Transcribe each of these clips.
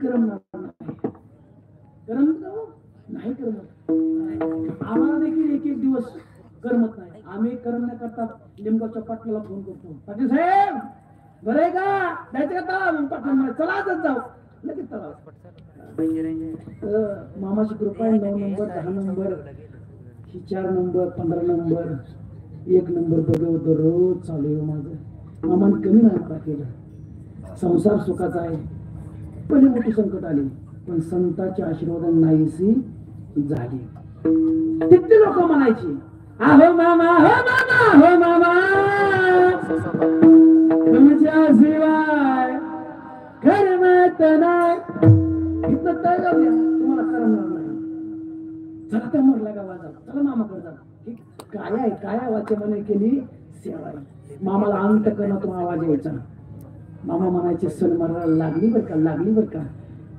करमणार नाही. करमत नाही करमत. आम्हाला देखील एक एक दिवस करमत नाही. आम्ही करमण्याकरता लिंबाच्या पाटलाला फोन करतो, पाटील साहेब बरं आहे का, जायचं का तलाव? पाटील चला आजच जाऊ. लगेच तलाव. मामाची कृपा आहे. 9 नंबर 10 नंबर ही 4 नंबर 15 नंबर 1 नंबर बघ रोज चालू आहे माझं. मामाने कमी नाही केलं. संसार सुखाचा आहे. पहिली मोठी संकट आली पण संतांच्या आशीर्वादाने नाहीशी झाली. किती लोक म्हणायची आहो मामा हो मामा हो मामा, तुमच्या शिवाय करमत नाही. इथं तळ जाऊया, तुम्हाला करमणार नाही. चला त्या मोरला गावाला जा, चला मामाकडे जा. काय आहे काय वाचमाने केली सेवा आहे. मामाला अंतकरणातून आवाज यायचा. मामा म्हणायचे सन मारायला लागली बर का, लागली बर का.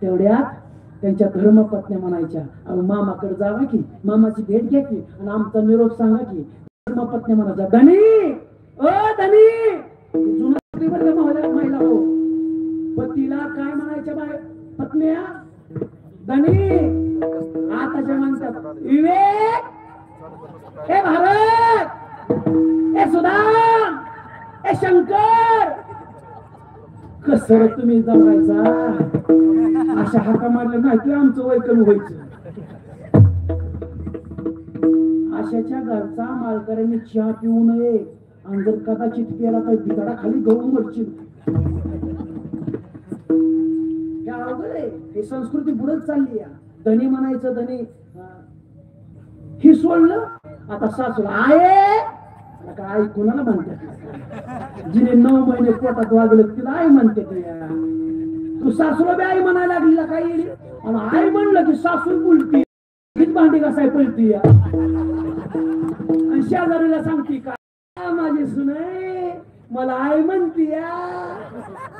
तेवढ्यात त्यांच्या धर्मपत्नी म्हणायच्या अहो मामाकडे जावा की, मामाची भेट घ्या की आणि आमचा निरोप सांगा की. धर्मपत्नी म्हणायच्या धनी ओ धनी, जुना महिला हो. पतीला काय म्हणायच्या बाय पत्न्या? धनी. आताच्या म्हणतात विवेक, हे भारत, हे सुदाम, हे शंकर, कसर तुम्ही जमायचा. अशा हाका मारल्या नाही तर आमचं वय कमी व्हायचं. अशाच्या घरचा मालकऱ्यांनी चहा पिऊ नये आणि जर कदाचित प्याला तर बिदाडा खाली गळून मरची. अवघड आहे. ही संस्कृती बुडत चालली आहे. धनी म्हणायचं धनी. ही सोडलं आता सासूला आहे. आई कोणाला म्हणते? जिने 9 महिने पोटात वागलं तिला आई म्हणते. तू सासूला बी आई म्हणायला लागली काय? आणि आई म्हणलं की सासू बोलती, हीच भांडी घासाय पळती. आणि शेजारीला सांगती का माझी सुने मला आई म्हणती.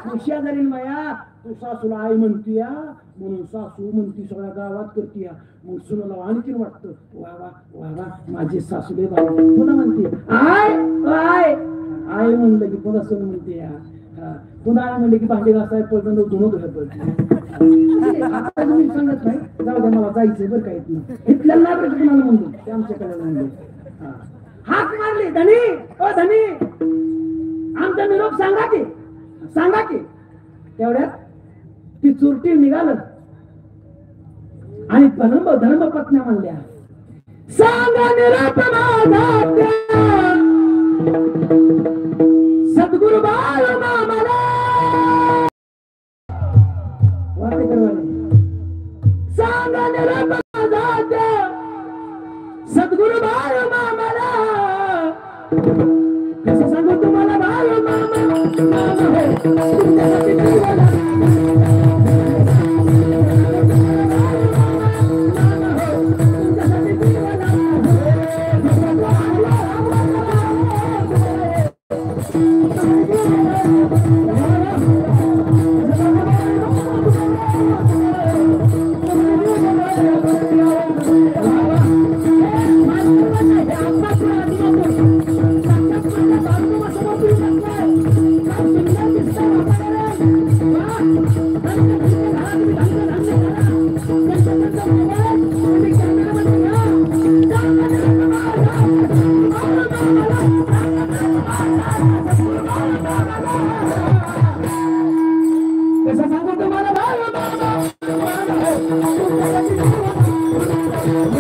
मग शेजारी माया तू सासूला आई म्हणती म्हणून सासू म्हणती सगळ्या गावात करती. मग सुनाला आणखीन वाटतं वा वा वा वा माझी सासूले बाई. पुन्हा म्हणते आय आय आई म्हणलं की पुन्हा सून म्हणते. पुन्हा आई म्हणले की भांडी घासाय पडतं धुणं धुणं पडते. आता तुम्ही सांगत नाही जाऊ द्या मला जायचंय बरं का. इथल्या नागरिक तुम्हाला म्हणतो ते आमच्याकडे म्हणले. हाक मारली धनी ओ धनी आमचा निरोप सांगा की सांगा की. तेवढ्यात ती चुरटी निघालं आणि धर्मपत्न्या म्हणल्या सांगा निरोप माझा सद्गुरु बाळ मामाला. वाटे करवाले सांगा निरोप माझा सद्गुरु बाळ मामाला. कसं सांगू तुम्हाला बाळ मामा मामा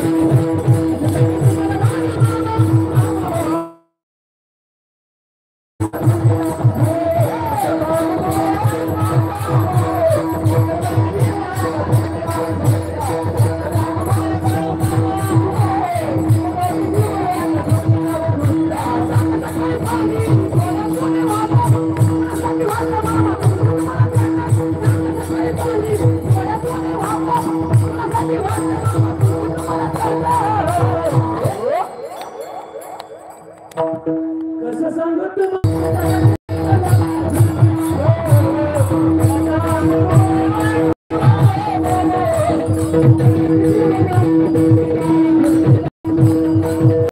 हो